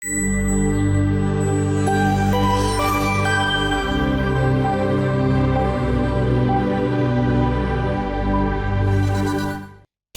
Que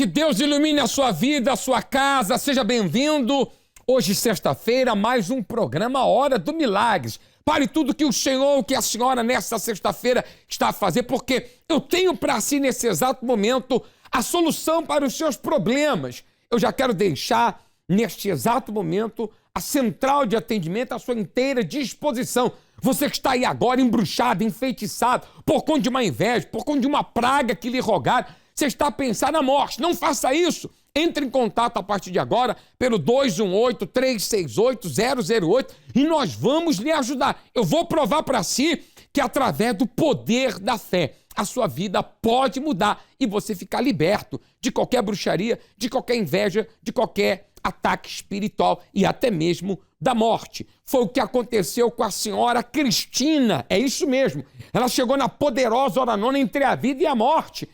Deus ilumine a sua vida, a sua casa, seja bem-vindo. Hoje, sexta-feira, mais um programa Hora do Milagres. Pare tudo que o Senhor, que a senhora nesta sexta-feira está a fazer, porque eu tenho para si, nesse exato momento, a solução para os seus problemas. Eu já quero deixar, neste exato momento, a central de atendimento à sua inteira disposição. Você que está aí agora embruxado, enfeitiçado, por conta de uma inveja, por conta de uma praga que lhe rogaram, você está a pensar na morte. Não faça isso. Entre em contato a partir de agora pelo 218-368-008 e nós vamos lhe ajudar. Eu vou provar para si que através do poder da fé, a sua vida pode mudar e você ficar liberto de qualquer bruxaria, de qualquer inveja, de qualquer ataque espiritual e até mesmo da morte. Foi o que aconteceu com a senhora Cristina. É isso mesmo. Ela chegou na poderosa hora nona entre a vida e a morte.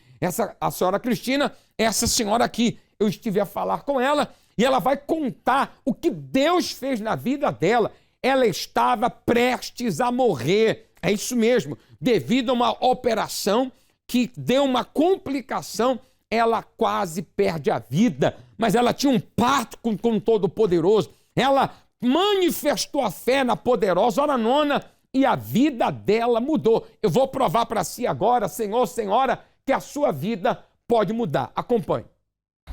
A senhora Cristina, essa senhora aqui, eu estive a falar com ela e ela vai contar o que Deus fez na vida dela. Ela estava prestes a morrer, é isso mesmo, devido a uma operação que deu uma complicação, ela quase perde a vida, mas ela tinha um pacto com o Todo-Poderoso, ela manifestou a fé na poderosa hora nona e a vida dela mudou. Eu vou provar para si agora, senhor, senhora, que a sua vida pode mudar. Acompanhe.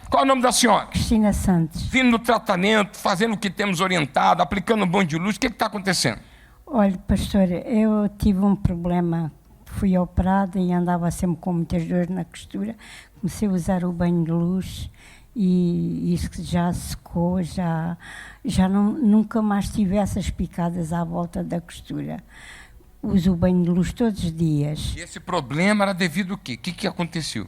Qual é o nome da senhora? Cristina Santos. Vindo no tratamento, fazendo o que temos orientado, aplicando um banho de luz, o que está acontecendo? Olha, pastor, eu tive um problema, fui operada e andava sempre com muitas dores na costura, comecei a usar o banho de luz e isso já secou, nunca mais tive essas picadas à volta da costura. Uso o banho de luz todos os dias. E esse problema era devido ao quê? O que aconteceu?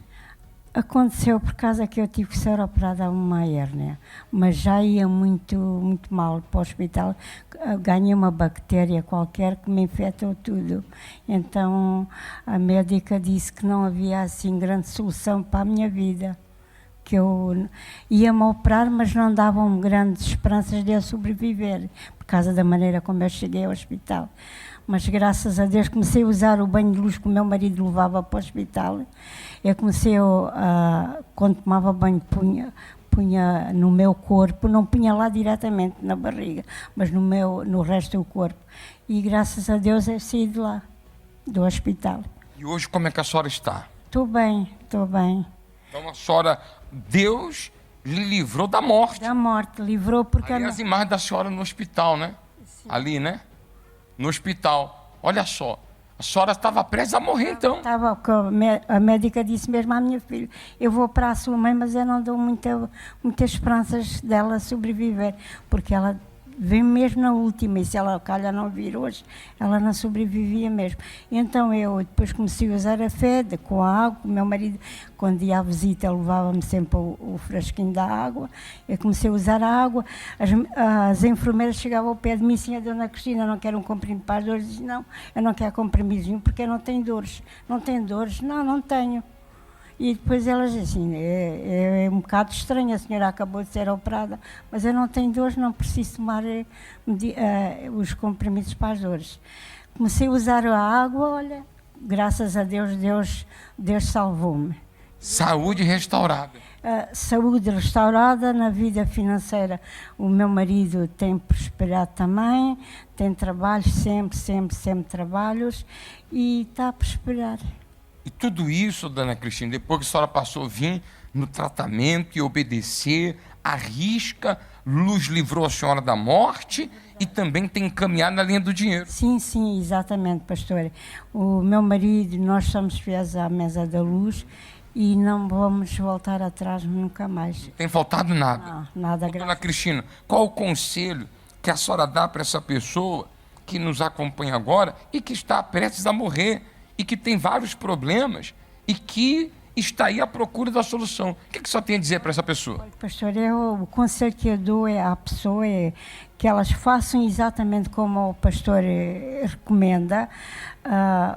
Aconteceu por causa que eu tive que ser operada a uma hérnia, mas já ia muito mal para o hospital. Ganhei uma bactéria qualquer que me infectou tudo. Então a médica disse que não havia assim grande solução para a minha vida. Que eu ia-me operar, mas não davam grandes esperanças de eu sobreviver, por causa da maneira como eu cheguei ao hospital. Mas graças a Deus comecei a usar o banho de luz que o meu marido levava para o hospital. Eu comecei quando tomava banho, punha no meu corpo, não punha lá diretamente na barriga, mas no resto do corpo. E graças a Deus eu saí de lá, do hospital. E hoje como é que a senhora está? Estou bem. Então a senhora, Deus lhe livrou da morte. Da morte, livrou porque... Ali as imagens da senhora no hospital, né? Sim. Ali, né? No hospital. Olha só, a senhora estava prestes a morrer, então. Estava, a médica disse mesmo à minha filha, eu vou para a sua mãe, mas eu não dou muitas esperanças dela sobreviver, porque ela vem mesmo na última, e se ela calhar não vir hoje, ela não sobrevivia mesmo. Então eu depois comecei a usar a fé com a água, o meu marido, quando ia à visita, levava-me sempre o frasquinho da água, eu comecei a usar a água, as enfermeiras chegavam ao pé de mim e diziam, Dona Cristina, não quero um comprimido para as dores? Eu disse, não, eu não quero comprimido porque eu não tenho dores. Não tenho dores? Não tenho. E depois elas assim, é um bocado estranho, a senhora acabou de ser operada, mas eu não tenho dores, não preciso tomar os comprimidos para as dores. Comecei a usar a água, olha, graças a Deus, Deus salvou-me. Saúde restaurada. Saúde restaurada na vida financeira. O meu marido tem prosperado também, tem trabalhos, sempre trabalhos, e está a prosperar. E tudo isso, Dona Cristina, depois que a senhora passou a vir no tratamento e obedecer, a risca, luz livrou a senhora da morte e também tem encaminhado na linha do dinheiro. Sim, exatamente, pastor. O meu marido, nós somos fiéis à mesa da luz e não vamos voltar atrás nunca mais. Não tem faltado nada? Não, nada. Dona Cristina, qual o conselho que a senhora dá para essa pessoa que nos acompanha agora e que está prestes a morrer? E que tem vários problemas e que está aí à procura da solução. O que você tem a dizer para essa pessoa? Pastor, o conselho que eu dou à pessoa é que elas façam exatamente como o pastor recomenda,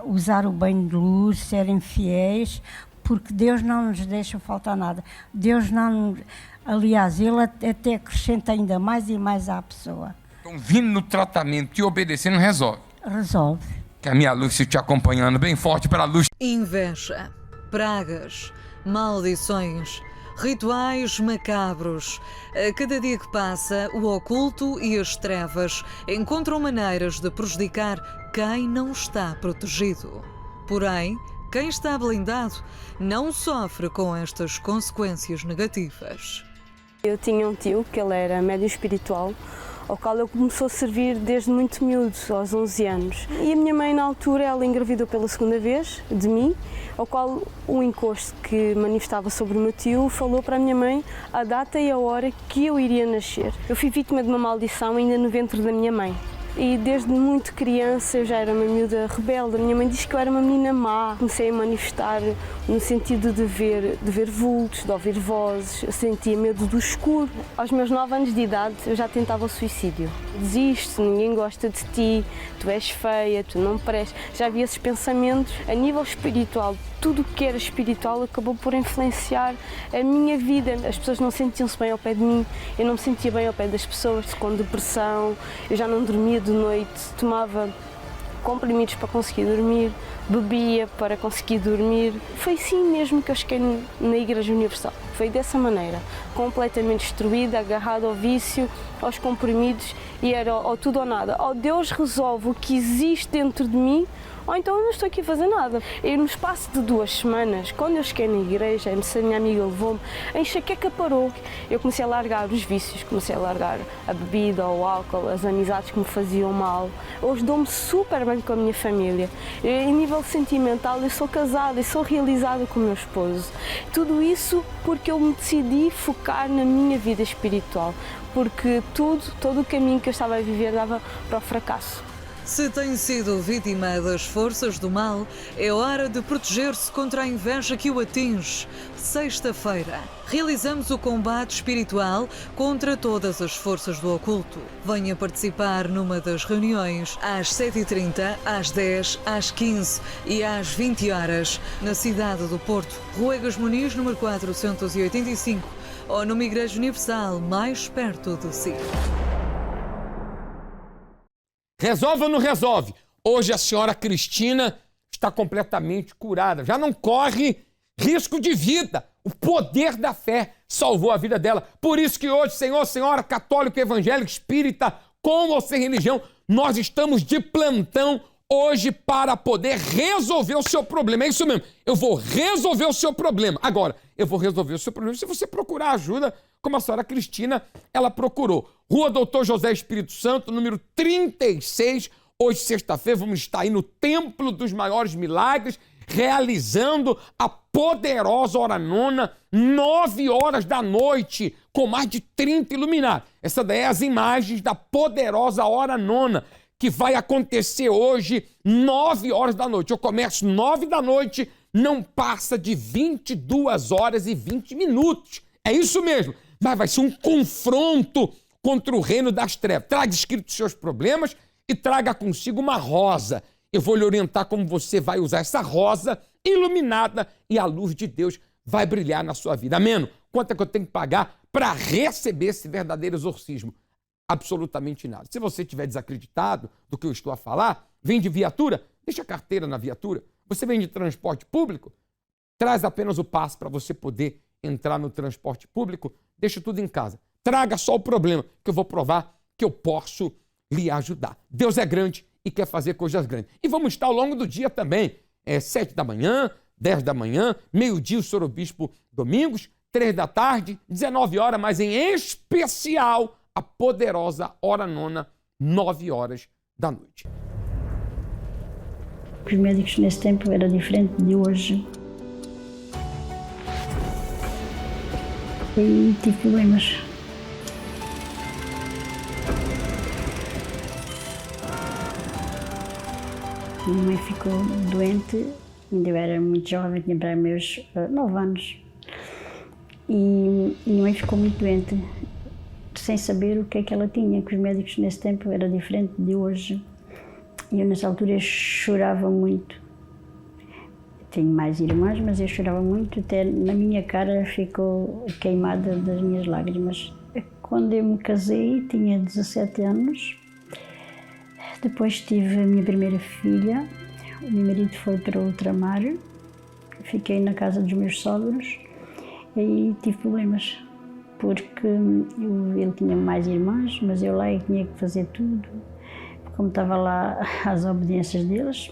usar o banho de luz, serem fiéis, porque Deus não nos deixa faltar nada. Deus não... Aliás, Ele até acrescenta ainda mais e mais à pessoa. Então, vindo no tratamento e obedecendo, resolve. Resolve. Que a minha Lúcia te acompanhando bem forte para a luz. Inveja, pragas, maldições, rituais macabros. A cada dia que passa, o oculto e as trevas encontram maneiras de prejudicar quem não está protegido. Porém, quem está blindado não sofre com estas consequências negativas. Eu tinha um tio que ele era médium espiritual, ao qual ele começou a servir desde muito miúdo, aos 11 anos. E a minha mãe, na altura, ela engravidou pela segunda vez de mim, ao qual o encosto que manifestava sobre o meu tio falou para a minha mãe a data e a hora que eu iria nascer. Eu fui vítima de uma maldição ainda no ventre da minha mãe. E desde muito criança eu já era uma miúda rebelde. A minha mãe diz que eu era uma menina má. Comecei a manifestar no sentido de ver vultos, de ouvir vozes. Eu sentia medo do escuro. Aos meus 9 anos de idade eu já tentava o suicídio. Desiste, ninguém gosta de ti, tu és feia, tu não prestas. Já havia esses pensamentos. A nível espiritual, tudo o que era espiritual acabou por influenciar a minha vida. As pessoas não sentiam-se bem ao pé de mim, eu não me sentia bem ao pé das pessoas, com depressão, eu já não dormia de noite, tomava comprimidos para conseguir dormir, bebia para conseguir dormir. Foi assim mesmo que eu cheguei na Igreja Universal. Foi dessa maneira, completamente destruída, agarrada ao vício, aos comprimidos, e era ou tudo ou nada. Ou Deus resolve o que existe dentro de mim, ou então eu não estou aqui a fazer nada. E no espaço de 2 semanas, quando eu cheguei na igreja, a minha amiga levou-me, a enxaqueca parou. Eu comecei a largar os vícios, comecei a largar a bebida, o álcool, as amizades que me faziam mal. Hoje dou-me super bem com a minha família. Em nível sentimental, eu sou casada e sou realizada com o meu esposo. Tudo isso porque eu me decidi focar na minha vida espiritual, porque todo o caminho que eu estava a viver dava para o fracasso. Se tem sido vítima das forças do mal, é hora de proteger-se contra a inveja que o atinge. Sexta-feira, realizamos o combate espiritual contra todas as forças do oculto. Venha participar numa das reuniões às 7h30, às 10, às 15 e às 20 horas, na cidade do Porto, Rua Egas Muniz, número 485, ou numa Igreja Universal mais perto de si. Resolve ou não resolve? Hoje a senhora Cristina está completamente curada. Já não corre risco de vida. O poder da fé salvou a vida dela. Por isso que hoje, senhor, senhora, católico, evangélico, espírita, com ou sem religião, nós estamos de plantão hoje para poder resolver o seu problema. É isso mesmo. Eu vou resolver o seu problema. Agora, eu vou resolver o seu problema se você procurar ajuda, como a senhora Cristina, ela procurou. Rua Doutor José Espírito Santo, número 36. Hoje, sexta-feira, vamos estar aí no Templo dos Maiores Milagres, realizando a poderosa hora nona, 9 horas da noite, com mais de 30 iluminados. Essa daí é as imagens da poderosa hora nona, que vai acontecer hoje, 9 horas da noite. Eu começo 9 da noite, não passa de 22 horas e 20 minutos. É isso mesmo. Mas vai ser um confronto contra o reino das trevas. Traga escrito os seus problemas e traga consigo uma rosa. Eu vou lhe orientar como você vai usar essa rosa iluminada e a luz de Deus vai brilhar na sua vida. Amém? Quanto é que eu tenho que pagar para receber esse verdadeiro exorcismo? Absolutamente nada. Se você estiver desacreditado do que eu estou a falar, vem de viatura, deixa a carteira na viatura. Você vem de transporte público, traz apenas o passe para você poder entrar no transporte público, deixa tudo em casa. Traga só o problema, que eu vou provar que eu posso lhe ajudar. Deus é grande e quer fazer coisas grandes. E vamos estar ao longo do dia também. 7 da manhã, 10 da manhã, meio-dia o Senhor Obispo Domingos, 3 da tarde, 19 horas, mas em especial a poderosa hora nona, 9 horas da noite. Os médicos nesse tempo era diferente de hoje. E tive problemas. Minha mãe ficou doente, ainda eu era muito jovem, tinha para meus 9 anos. E minha mãe ficou muito doente, sem saber o que é que ela tinha, que os médicos nesse tempo era diferente de hoje. E eu nessa altura chorava muito. Tenho mais irmãs, mas eu chorava muito, até na minha cara ficou queimada das minhas lágrimas. Quando eu me casei, tinha 17 anos. Depois tive a minha primeira filha. O meu marido foi para ultramar. Fiquei na casa dos meus sogros. E aí tive problemas, porque ele tinha mais irmãs, mas eu lá tinha que fazer tudo. Como estava lá às obediências deles,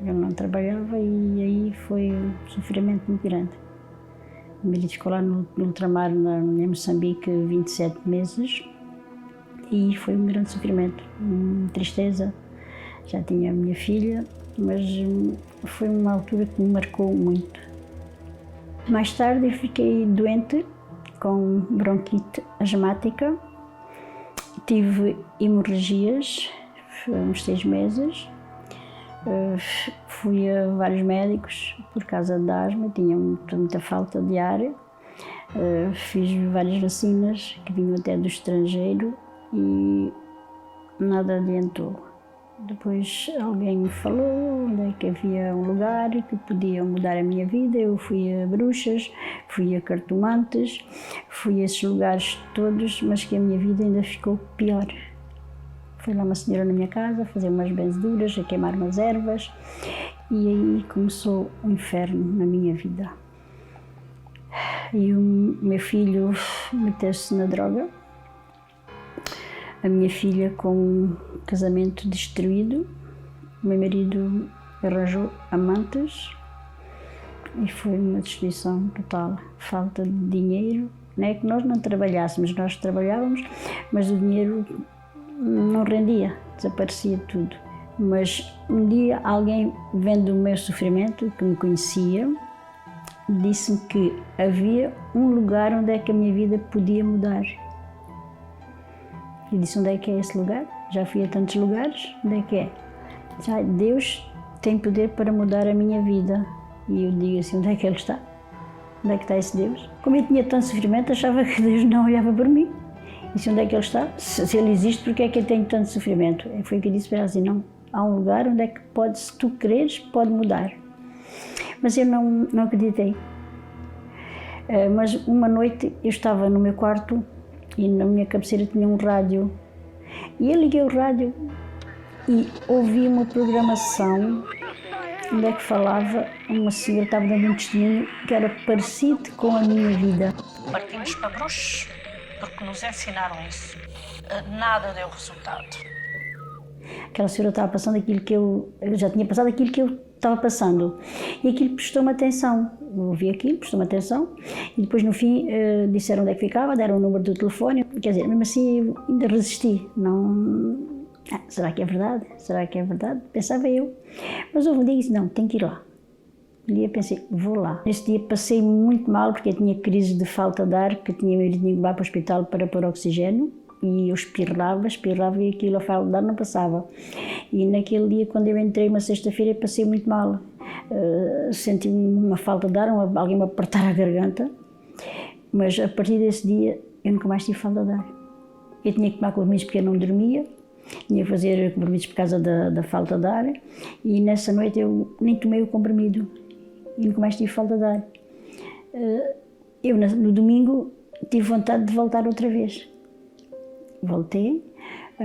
eu não trabalhava e aí foi um sofrimento muito grande. O meu marido ficou lá no ultramar, em Moçambique, 27 meses e foi um grande sofrimento, tristeza. Já tinha a minha filha, mas foi uma altura que me marcou muito. Mais tarde eu fiquei doente com bronquite asmática, tive hemorragias, uns 6 meses. Fui a vários médicos por causa da asma, tinha muita falta de ar. Fiz várias vacinas que vinham até do estrangeiro e nada adiantou. Depois alguém me falou que havia um lugar que podia mudar a minha vida. Eu fui a bruxas, fui a cartomantes, fui a esses lugares todos, mas que a minha vida ainda ficou pior. Foi lá uma senhora na minha casa fazer umas benzeduras, a queimar umas ervas e aí começou o inferno na minha vida. E o meu filho meteu-se na droga, a minha filha com um casamento destruído, o meu marido arranjou amantes e foi uma destruição total, falta de dinheiro. Não é que nós não trabalhássemos, nós trabalhávamos, mas o dinheiro não rendia, desaparecia tudo. Mas um dia alguém, vendo o meu sofrimento, que me conhecia, disse-me que havia um lugar onde é que a minha vida podia mudar. E disse, onde é que é esse lugar? Já fui a tantos lugares, onde é que é? Já, Deus tem poder para mudar a minha vida. E eu digo assim, onde é que Ele está? Onde é que está esse Deus? Como eu tinha tanto sofrimento, achava que Deus não olhava por mim. E se onde é que Ele está? Se Ele existe, por que é que eu tenho tanto sofrimento? Foi o que eu disse para ela assim, não, há um lugar onde é que pode, se tu quereres, pode mudar. Mas eu não acreditei. Mas uma noite eu estava no meu quarto e na minha cabeceira tinha um rádio. E eu liguei o rádio e ouvi uma programação onde é que falava, uma senhora estava dando um testemunho que era parecido com a minha vida. Partimos para bruxos porque nos ensinaram isso. Nada deu resultado. Aquela senhora estava passando aquilo que eu já tinha passado, aquilo que eu estava passando. E aquilo prestou-me atenção. Eu ouvi aquilo, prestou-me atenção. E depois, no fim, disseram onde é que ficava, deram o número do telefone. Quer dizer, mesmo assim, eu ainda resisti. Não... será que é verdade? Será que é verdade? Pensava eu. Mas houve um dia e disse, não, tenho que ir lá. Um dia pensei, vou lá. Nesse dia passei muito mal, porque eu tinha crise de falta de ar, que tinha ido para o hospital para pôr oxigênio. E eu espirrava e aquilo, a falta de ar não passava. E naquele dia, quando eu entrei, uma sexta-feira, passei muito mal. Senti uma falta de ar, alguém me apertar a garganta. Mas a partir desse dia, eu nunca mais tive falta de ar. Eu tinha que tomar comprimidos porque eu não dormia. Tinha que fazer comprimidos por causa da falta de ar. E nessa noite eu nem tomei o comprimido. E nunca mais tive falta de ar. Eu, no domingo, tive vontade de voltar outra vez. Voltei,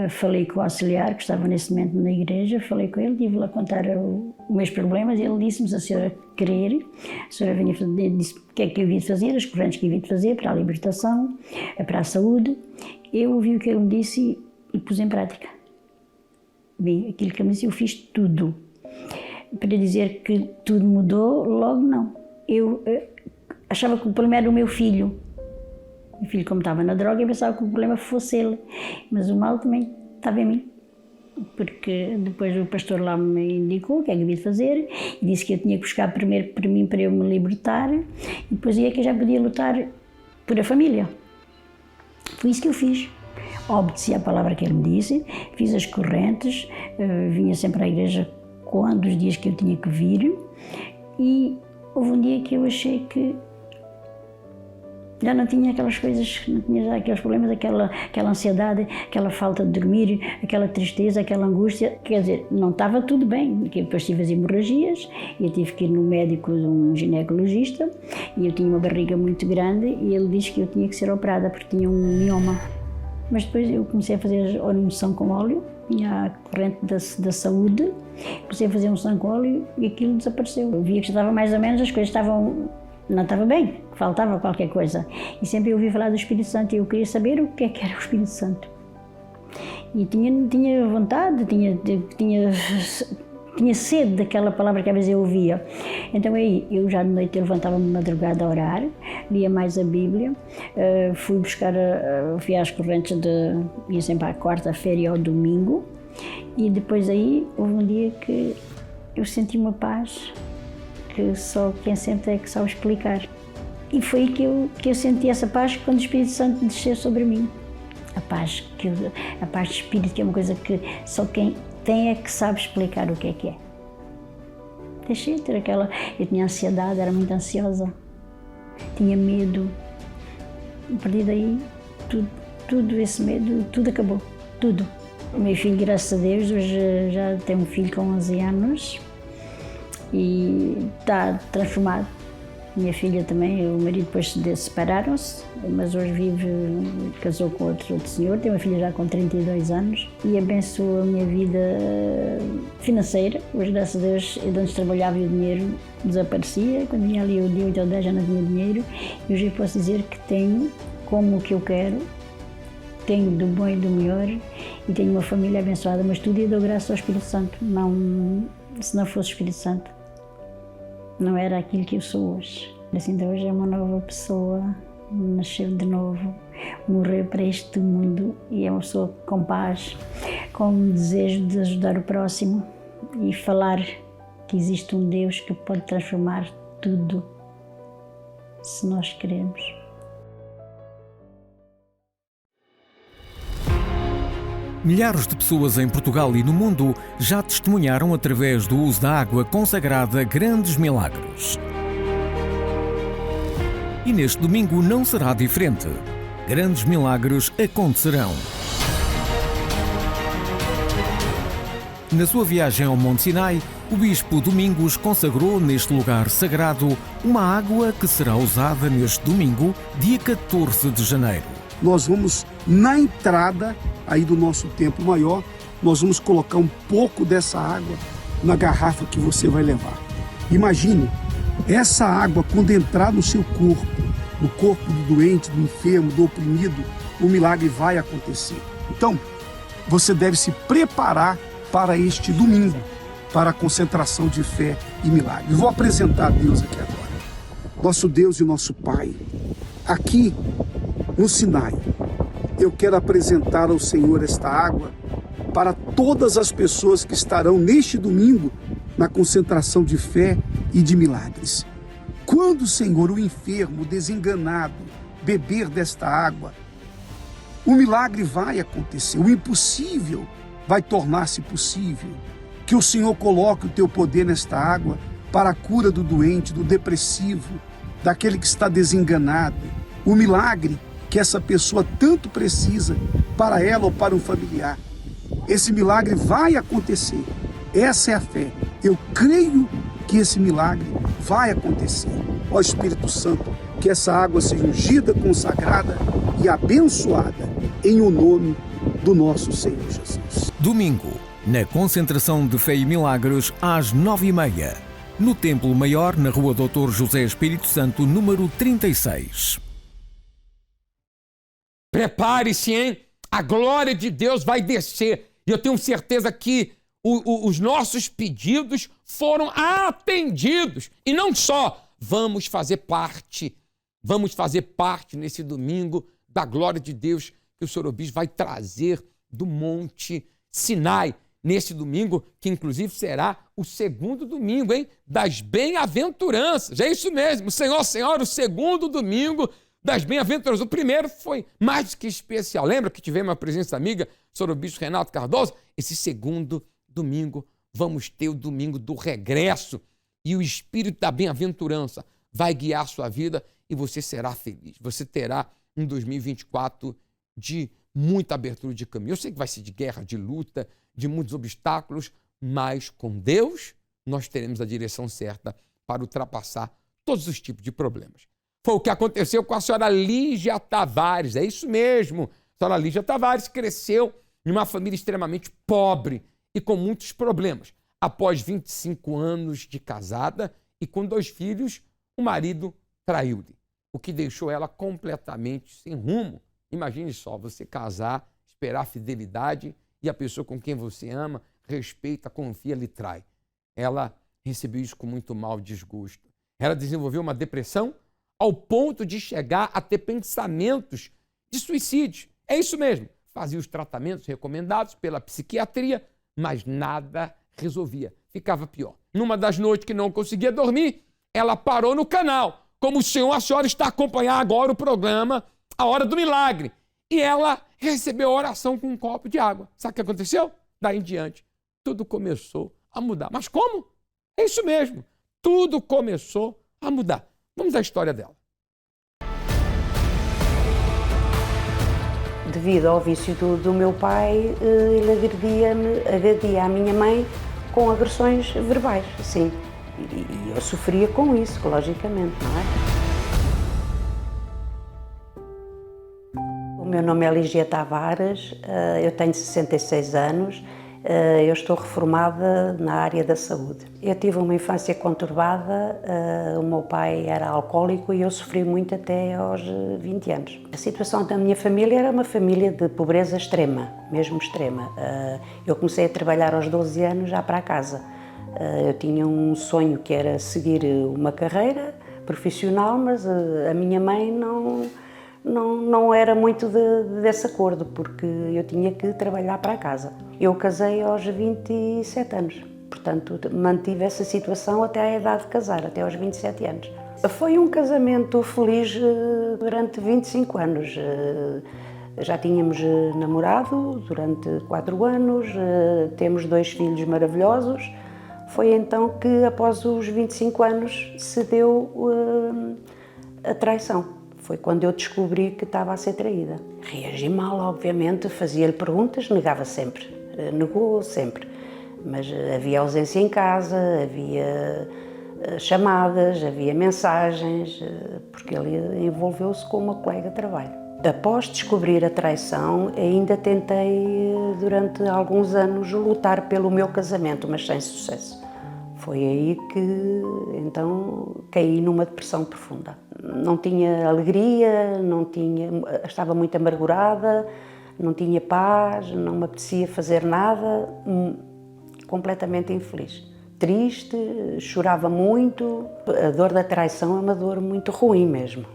falei com o auxiliar, que estava nesse momento na igreja, falei com ele, tive lá a contar os meus problemas, ele disse-me, se a senhora querer, a senhora vinha fazer, disse o que é que eu havia de fazer, as correntes que eu havia de fazer para a libertação, para a saúde. Eu ouvi o que ele me disse e pus em prática. Bem, aquilo que ele me disse, eu fiz tudo. Para dizer que tudo mudou, logo não. Eu achava que o problema era o meu filho. O filho, como estava na droga, eu pensava que o problema fosse ele, mas o mal também estava em mim, porque depois o pastor lá me indicou o que é que eu devia fazer e disse que eu tinha que buscar primeiro para mim, para eu me libertar, e depois aí é que eu já podia lutar por a família. Foi isso que eu fiz. Obedeci à palavra que ele me disse, fiz as correntes, vinha sempre à igreja quando os dias que eu tinha que vir, e houve um dia que eu achei que já não tinha aquelas coisas, não tinha já aqueles problemas, aquela ansiedade, aquela falta de dormir, aquela tristeza, aquela angústia. Quer dizer, não estava tudo bem, porque depois tive as hemorragias, e eu tive que ir no médico, um ginecologista, e eu tinha uma barriga muito grande, e ele disse que eu tinha que ser operada porque tinha um mioma. Mas depois eu comecei a fazer a unção com óleo, tinha a corrente da saúde, comecei a fazer unção com óleo e aquilo desapareceu. Eu via que já estava mais ou menos, as coisas não estavam bem, faltava qualquer coisa. E sempre eu ouvia falar do Espírito Santo e eu queria saber o que é que era o Espírito Santo. E tinha vontade, tinha sede daquela palavra que às vezes eu ouvia. Então aí, eu já de noite eu levantava-me de madrugada a orar, lia mais a Bíblia, fui buscar, fui às correntes ia sempre à quarta-feira e ao domingo, e depois aí houve um dia que eu senti uma paz que só quem sente é que sabe explicar. E foi aí que eu senti essa paz quando o Espírito Santo desceu sobre mim. A paz de espírito, que é uma coisa que só quem tem é que sabe explicar o que é. Deixei de ter aquela... Eu tinha ansiedade, era muito ansiosa, tinha medo. A partir daí, tudo esse medo, tudo acabou, tudo. O meu filho, graças a Deus, hoje já tem um filho com 11 anos e está transformado. Minha filha também, o marido depois separaram-se, mas hoje casou com outro senhor, tem uma filha já com 32 anos e abençoou a minha vida financeira. Hoje, graças a Deus, eu antes trabalhava e o dinheiro desaparecia. Quando vinha ali o dia 8 ou 10 já não tinha dinheiro. E hoje eu posso dizer que tenho como o que eu quero, tenho do bom e do melhor e tenho uma família abençoada, mas tudo eu dou graças ao Espírito Santo. Se não fosse o Espírito Santo, não era aquilo que eu sou hoje. Assim, então hoje é uma nova pessoa, nasceu de novo, morreu para este mundo e é uma pessoa com paz, com um desejo de ajudar o próximo e falar que existe um Deus que pode transformar tudo, se nós queremos. Milhares de pessoas em Portugal e no mundo já testemunharam através do uso da água consagrada grandes milagres. E neste domingo não será diferente. Grandes milagres acontecerão. Na sua viagem ao Monte Sinai, o Bispo Domingos consagrou neste lugar sagrado uma água que será usada neste domingo, dia 14 de janeiro. Nós vamos, na entrada aí do nosso templo maior, nós vamos colocar um pouco dessa água na garrafa que você vai levar. Imagine, essa água quando entrar no seu corpo, no corpo do doente, do enfermo, do oprimido, o milagre vai acontecer. Então, você deve se preparar para este domingo, para a concentração de fé e milagre. Vou apresentar a Deus aqui agora. Nosso Deus e nosso Pai, aqui no Sinai, eu quero apresentar ao Senhor esta água para todas as pessoas que estarão neste domingo na concentração de fé e de milagres. Quando, Senhor, o enfermo, o desenganado, beber desta água, o milagre vai acontecer, o impossível vai tornar-se possível. Que o Senhor coloque o teu poder nesta água para a cura do doente, do depressivo, daquele que está desenganado. O milagre que essa pessoa tanto precisa para ela ou para um familiar. Esse milagre vai acontecer. Essa é a fé. Eu creio que esse milagre vai acontecer. Ó Espírito Santo, que essa água seja ungida, consagrada e abençoada em o nome do nosso Senhor Jesus. Domingo, na concentração de fé e milagres, às 9h30, no Templo Maior, na Rua Doutor José Espírito Santo, número 36. Prepare-se, hein? A glória de Deus vai descer. E eu tenho certeza que os nossos pedidos foram atendidos. E não só, vamos fazer parte nesse domingo da glória de Deus que o Senhor Obispo vai trazer do Monte Sinai. Nesse domingo, que inclusive será o segundo domingo, hein? Das bem-aventuranças. É isso mesmo, Senhor, Senhora, o segundo domingo das bem-aventuranças. O primeiro foi mais do que especial. Lembra que tivemos a presença amiga, Senhor Obispo Renato Cardoso? Esse segundo domingo, vamos ter o domingo do regresso. E o Espírito da bem-aventurança vai guiar a sua vida e você será feliz. Você terá um 2024 de muita abertura de caminho. Eu sei que vai ser de guerra, de luta, de muitos obstáculos, mas com Deus nós teremos a direção certa para ultrapassar todos os tipos de problemas. Foi o que aconteceu com a senhora Lígia Tavares, é isso mesmo. A senhora Lígia Tavares cresceu em uma família extremamente pobre e com muitos problemas. Após 25 anos de casada e com 2 filhos, o marido traiu-lhe, o que deixou ela completamente sem rumo. Imagine só, você casar, esperar fidelidade e a pessoa com quem você ama, respeita, confia, lhe trai. Ela recebeu isso com muito mau desgosto. Ela desenvolveu uma depressão ao ponto de chegar a ter pensamentos de suicídio. É isso mesmo. Fazia os tratamentos recomendados pela psiquiatria, mas nada resolvia. Ficava pior. Numa das noites que não conseguia dormir, ela parou no canal, como o senhor, a senhora está a acompanhar agora o programa A Hora do Milagre. E ela recebeu a oração com um copo de água. Sabe o que aconteceu? Daí em diante, tudo começou a mudar. Mas como? É isso mesmo. Tudo começou a mudar. Vamos à história dela. Devido ao vício do meu pai, ele agredia a minha mãe com agressões verbais, sim. E eu sofria com isso, logicamente, não é? O meu nome é Lígia Tavares, eu tenho 66 anos, eu estou reformada na área da saúde. Eu tive uma infância conturbada, o meu pai era alcoólico e eu sofri muito até aos 20 anos. A situação da minha família era uma família de pobreza extrema, mesmo extrema. Eu comecei a trabalhar aos 12 anos já para casa. Eu tinha um sonho que era seguir uma carreira profissional, mas a minha mãe não era muito desse acordo, porque eu tinha que trabalhar para casa. Eu casei aos 27 anos, portanto mantive essa situação até à idade de casar, até aos 27 anos. Foi um casamento feliz durante 25 anos. Já tínhamos namorado durante 4 anos, temos 2 filhos maravilhosos. Foi então que, após os 25 anos, se deu a traição. Foi quando eu descobri que estava a ser traída. Reagi mal, obviamente, fazia-lhe perguntas, negava sempre, negou sempre. Mas havia ausência em casa, havia chamadas, havia mensagens, porque ele envolveu-se com uma colega de trabalho. Após descobrir a traição, ainda tentei, durante alguns anos, lutar pelo meu casamento, mas sem sucesso. Foi aí que, então, caí numa depressão profunda. Não tinha alegria, estava muito amargurada, não tinha paz, não me apetecia fazer nada, completamente infeliz. Triste, chorava muito. A dor da traição é uma dor muito ruim mesmo.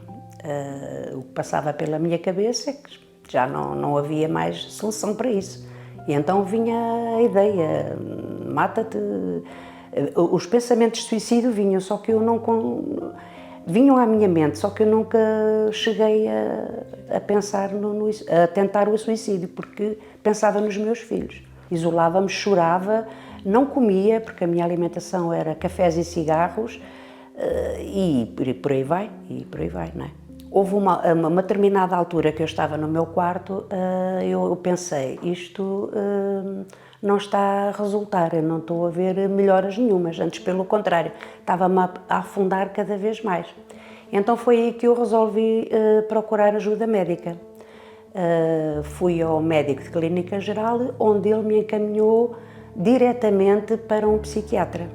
O que passava pela minha cabeça é que já não havia mais solução para isso. E então vinha a ideia, mata-te. Os pensamentos de suicídio vinham, só que eu vinham à minha mente, só que eu nunca cheguei a pensar a tentar o suicídio, porque pensava nos meus filhos. Isolava-me, chorava, não comia, porque a minha alimentação era cafés e cigarros, e por aí vai, não é? Houve uma determinada altura que eu estava no meu quarto, eu pensei, isto não está a resultar, eu não estou a ver melhoras nenhumas, antes pelo contrário, estava-me a afundar cada vez mais. Então foi aí que eu resolvi procurar ajuda médica. Fui ao médico de clínica geral, onde ele me encaminhou diretamente para um psiquiatra.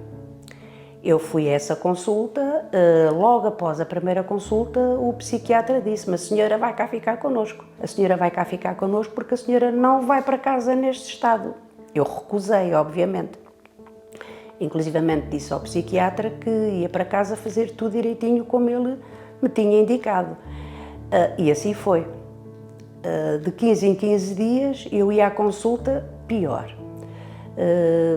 Eu fui a essa consulta, logo após a primeira consulta, o psiquiatra disse-me: a senhora vai cá ficar connosco. A senhora vai cá ficar connosco porque a senhora não vai para casa neste estado. Eu recusei, obviamente. Inclusivamente disse ao psiquiatra que ia para casa fazer tudo direitinho como ele me tinha indicado. E assim foi. De 15 em 15 dias eu ia à consulta, pior.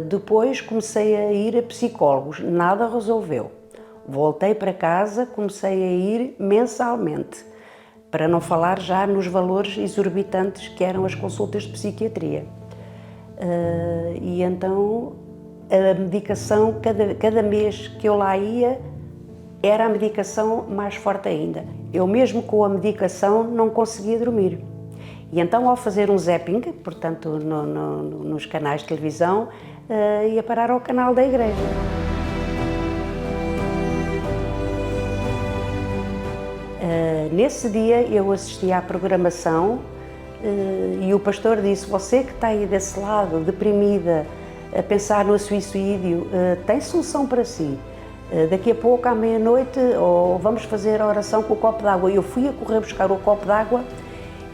Depois comecei a ir a psicólogos, nada resolveu. Voltei para casa, comecei a ir mensalmente, para não falar já nos valores exorbitantes que eram as consultas de psiquiatria. E então a medicação, cada mês que eu lá ia, era a medicação mais forte ainda. Eu mesmo com a medicação não conseguia dormir. E então, ao fazer um zapping, portanto, nos canais de televisão, ia parar ao canal da igreja. Nesse dia, eu assisti à programação e o pastor disse: você que está aí desse lado, deprimida, a pensar no suicídio, tem solução para si. Daqui a pouco, à meia-noite, vamos fazer a oração com o copo d'água. Eu fui a correr buscar o copo d'água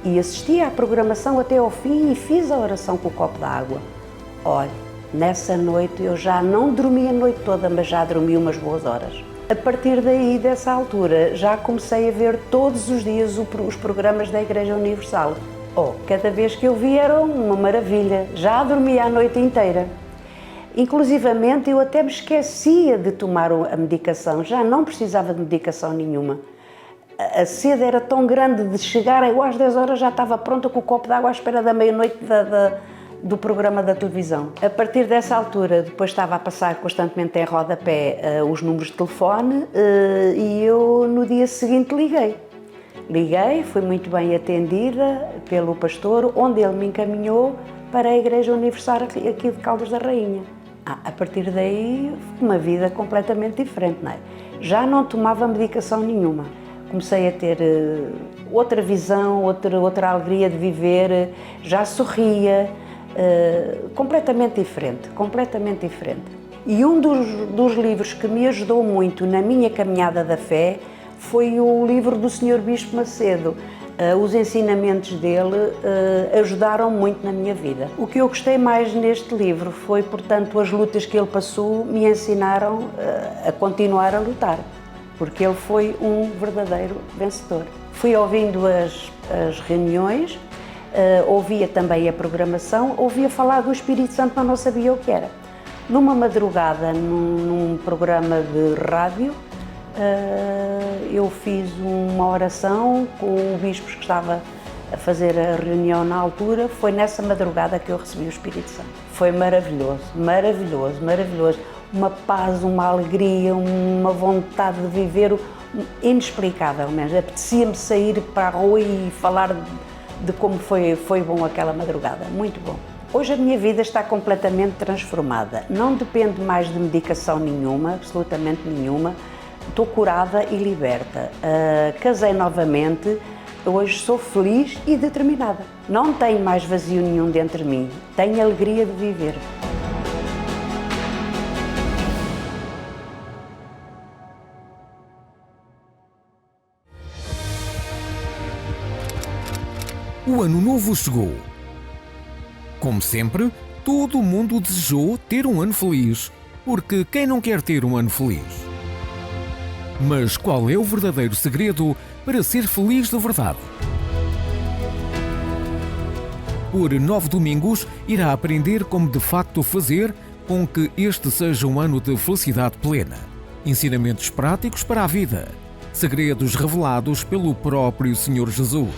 e assisti à programação até ao fim e fiz a oração com o copo d'água. Olha, nessa noite eu já não dormi a noite toda, mas já dormi umas boas horas. A partir daí, dessa altura, já comecei a ver todos os dias os programas da Igreja Universal. Cada vez que eu vi era uma maravilha, já dormia a noite inteira. Inclusivamente, eu até me esquecia de tomar a medicação, já não precisava de medicação nenhuma. A sede era tão grande de chegar, eu às 10 horas já estava pronta com o copo de água à espera da meia-noite do programa da televisão. A partir dessa altura, depois estava a passar constantemente em rodapé os números de telefone e eu no dia seguinte liguei, fui muito bem atendida pelo pastor, onde ele me encaminhou para a Igreja Universal aqui de Caldas da Rainha. A partir daí, uma vida completamente diferente, não é? Já não tomava medicação nenhuma. Comecei a ter outra visão, outra alegria de viver, já sorria, completamente diferente. E um dos livros que me ajudou muito na minha caminhada da fé foi o livro do Sr. Bispo Macedo. Os ensinamentos dele ajudaram muito na minha vida. O que eu gostei mais neste livro foi, portanto, as lutas que ele passou me ensinaram a continuar a lutar, porque ele foi um verdadeiro vencedor. Fui ouvindo as reuniões, ouvia também a programação, ouvia falar do Espírito Santo, mas não sabia o que era. Numa madrugada, num programa de rádio, eu fiz uma oração com o bispo que estava a fazer a reunião na altura. Foi nessa madrugada que eu recebi o Espírito Santo. Foi maravilhoso. Uma paz, uma alegria, uma vontade de viver inexplicável mesmo. Apetecia-me sair para a rua e falar de como foi bom aquela madrugada. Muito bom. Hoje a minha vida está completamente transformada. Não depende mais de medicação nenhuma, absolutamente nenhuma. Estou curada e liberta. Casei novamente, hoje sou feliz e determinada. Não tenho mais vazio nenhum dentro de mim, tenho alegria de viver. O ano novo chegou. Como sempre, todo mundo desejou ter um ano feliz, porque quem não quer ter um ano feliz? Mas qual é o verdadeiro segredo para ser feliz de verdade? Por 9 domingos, irá aprender como de facto fazer com que este seja um ano de felicidade plena. Ensinamentos práticos para a vida. Segredos revelados pelo próprio Senhor Jesus.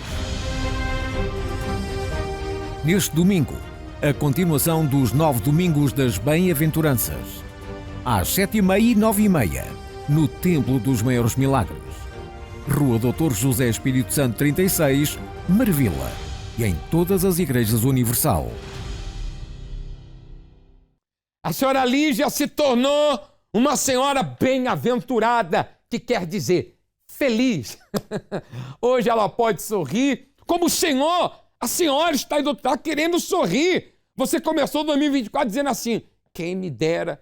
Neste domingo, a continuação dos 9 domingos das Bem-aventuranças. Às 7h30 e 9h30. No Templo dos Maiores Milagres, Rua Dr. José Espírito Santo 36, Marvila, e em todas as igrejas Universal. A senhora Lígia se tornou uma senhora bem-aventurada, que quer dizer feliz. Hoje ela pode sorrir, como o Senhor, a senhora está aí do outro lado querendo sorrir. Você começou 2024 dizendo assim: quem me dera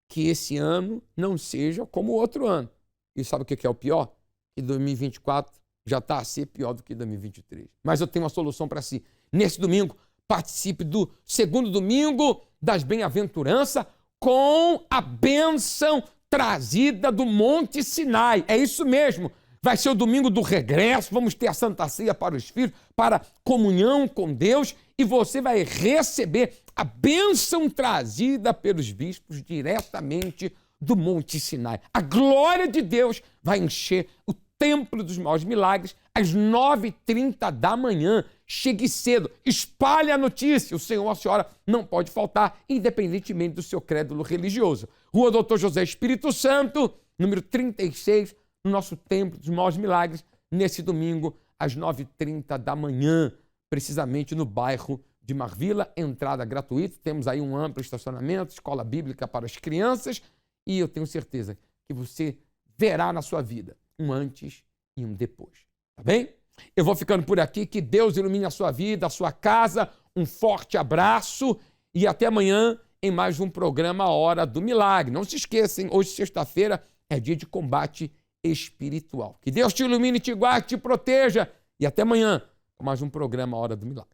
que esse ano não seja como o outro ano. E sabe o que é o pior? Que 2024 já está a ser pior do que 2023. Mas eu tenho uma solução para si. Nesse domingo, participe do segundo domingo das Bem-aventuranças com a bênção trazida do Monte Sinai. É isso mesmo. Vai ser o domingo do regresso, vamos ter a Santa Ceia para os filhos, para comunhão com Deus, e você vai receber a bênção trazida pelos bispos diretamente do Monte Sinai. A glória de Deus vai encher o Templo dos Maiores Milagres às 9h30 da manhã. Chegue cedo, espalhe a notícia. O senhor ou a senhora não pode faltar, independentemente do seu crédulo religioso. Rua Dr. José Espírito Santo, número 36, no nosso Templo dos Maiores Milagres, nesse domingo, às 9h30 da manhã, precisamente no bairro de Marvila, entrada gratuita. Temos aí um amplo estacionamento, escola bíblica para as crianças, e eu tenho certeza que você verá na sua vida um antes e um depois. Tá bem? Eu vou ficando por aqui, que Deus ilumine a sua vida, a sua casa. Um forte abraço e até amanhã em mais um programa Hora do Milagre. Não se esqueçam, hoje, sexta-feira, é dia de combate espiritual. Que Deus te ilumine, te guarde, te proteja. E até amanhã com mais um programa Hora do Milagre.